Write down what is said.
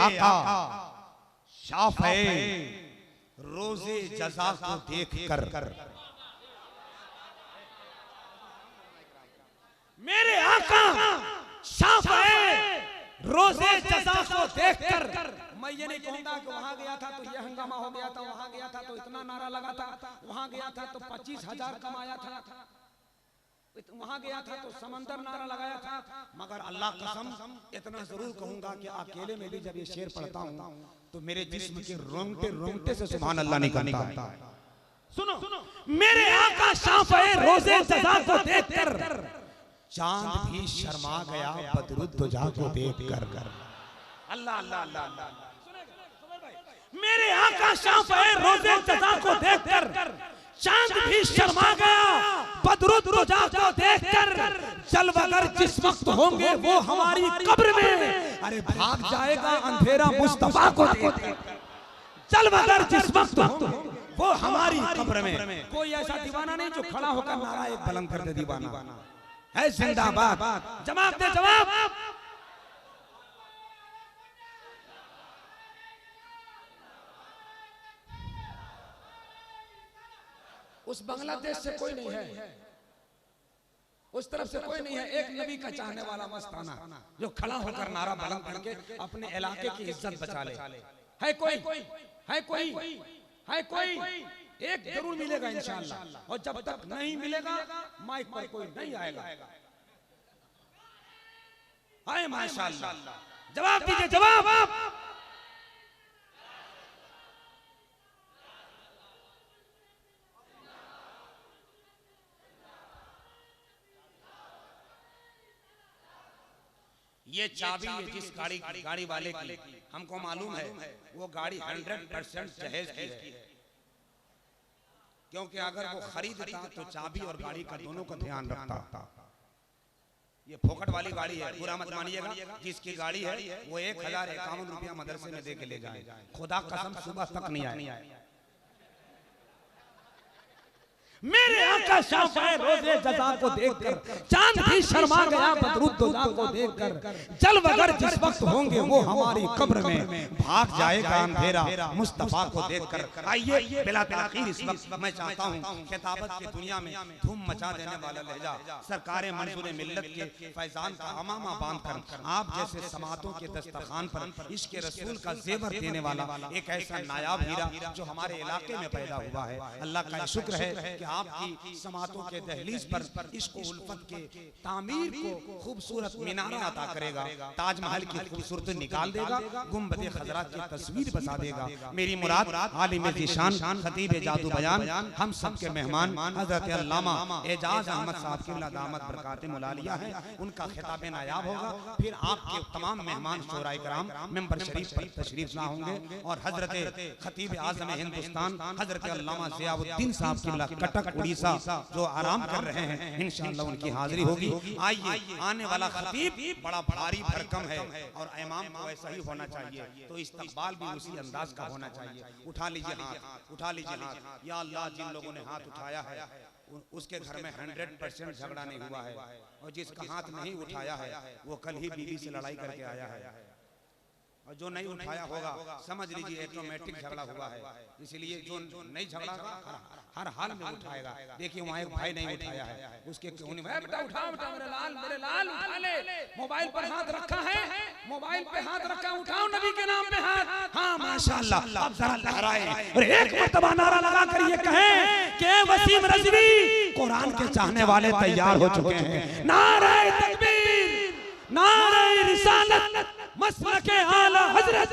आका शाफ़े रोज़े जज़ा को देखकर, मेरे आका शाफ़े रोज़े जज़ा को देखकर। मैं ये नहीं कहूँगा कि वहाँ गया था तो ये हंगामा हो गया था, वहाँ गया था तो इतना नारा लगा था, वहाँ गया था तो 25,000 कमाया था, वहाँ गया था तो समंदर नारा लगाया था। मगर अल्लाह कसम इतना जरूर कहूँगा कि अकेले में भी जब ये शेर पढ़ता हूँ तो मेरे जिस्म के रोंगटे रोंगटे से सुभान अल्लाह निकलता है। सुनो, मेरे आका शाफ़े रोज़े जज़ा को देखकर, चांद भी शर्मा गया बदरुद्दोजा को देखकर। अल्लाह अल्लाह अल्लाह अल्लाह। मेरे आका शाफ़े रोज़े जज़ा को देखकर, चांद भी शर्मा गया बदरुद्दोजा को देखकर। जलवागर जिस वक्त होंगे वो हमारी कब्र में, अरे भाग जाएगा अंधेरा मुस्तफा को देखकर। जलवागर जिस वक्त होंगे वो हमारी कब्र में। कोई ऐसा दीवाना नहीं जो खड़ा होकर नारा एक बुलंद कर दे, दीवाना है जिंदाबाद। जवाब दे जवाब। उस बांग्लादेश से कोई नहीं है, उस तरफ से कोई नहीं है, एक नबी का चाहने वाला मस्ताना जो खड़ा होकर नारा बुलंद करके अपने इलाके की इज्जत बचा ले। है कोई, है कोई, है कोई, एक जरूर मिलेगा इंशाअल्लाह। और जब तक नहीं मिलेगा माइक पर कोई नहीं आएगा। हाय माशाअल्लाह। जवाब दीजिए जवाब। ये चाबी है जिस गाड़ी वाले की, हमको मालूम है वो गाड़ी 100% जहेज की है, क्योंकि अगर वो खरीदता तो चाबी और गाड़ी का दोनों का ध्यान रखता। ये फोकट वाली गाड़ी है, बुरा मत मानिएगा। जिसकी गाड़ी है वो 1051 रुपया मदरसे में दे के ले जाए, खुदा कसम सुबह तक नहीं आए। मेरे आका शाफ़े रोज़े जज़ा को देखकर, चांद भी शर्मा गया बदरुद्दोजा को देखकर। जलवागर जिस वक्त होंगे वो हमारी कब्र में, भाग जाएगा अंधेरा मुस्तफा को देखकर। आइए बिला ताखीर इस वक्त मैं चाहता हूँ खिताबत की दुनिया में धूम मचा देने वाला लहजा सरकारे मंसूर मिल्लत के फैजान का अमामा बांधकर आप जैसे समातों के दस्तरखान पर इश्क रसूल का जेवर देने वाला एक ऐसा नायाब हीरा जो हमारे इलाके में पैदा हुआ है। अल्लाह का शुक्र है कि आपकी समातों के दहलीज पर इश्क उल्फत के तामीर को खूबसूरत मीनार अता करेगा, ताजमहल की खूबसूरती निकाल देगा, गुंबद खजरा की तस्वीर बसा देगा। मेरी मुराद आलिम ज़ीशान खतीब जादू बयान हम सब के मेहमान हजरत अल्लामा एजाज अहमद साहब की दामत बरकात मुलालिया है, उनका खिताब नायाब होगा। फिर आपके तमाम मेहमान शोराए कराम मेंबर शरीफ पर तशरीफ ला होंगे और हजरत खतीब आज़म हिंदुस्तान हजरत अल्लामा ज़ियाउद्दीन साहब की कटक उड़ीसा जो आराम कर रहे हैं, इंशाअल्लाह उनकी हाजिरी होगी। आइए, आने वाला खतीब बड़ा भारी भरकम है और इमाम को ऐसा ही होना चाहिए, तो इस्तकबाल भी उसी अंदाज का होना चाहिए। उठा लीजिए हाथ, उठा लीजिए हाथ। या अल्लाह, जिन लोगों ने हाथ उठाया है उसके घर में 100% झगड़ा नहीं हुआ है, और जिसका हाथ नहीं उठाया है वो कल ही बीवी से लड़ाई करके आया है, और जो नहीं उठाया होगा समझ लीजिए ऑटोमेटिक झगड़ा हुआ है। इसलिए जो नहीं झगड़ा हर हाल में उठाएगा। देखिए वहाँ एक भाई नहीं उठाया है, उसके क्यों नहीं, बेटा उठाओ बेटा, मेरे लाल उठा ले। मोबाइल पर हाथ रखा है, मोबाइल पे हाथ रखा, उठाओ नबी के नाम पे हाथ। हाँ माशाअल्लाह, अब जरा लहराए और एक मर्तबा नारा लगा कर ये कहें कि वसीम रज़वी कुरान के चाहने वाले तैयार हो चुके हैं। नारे तकबीर, नारे रिसालत, मसलके आला हजरत।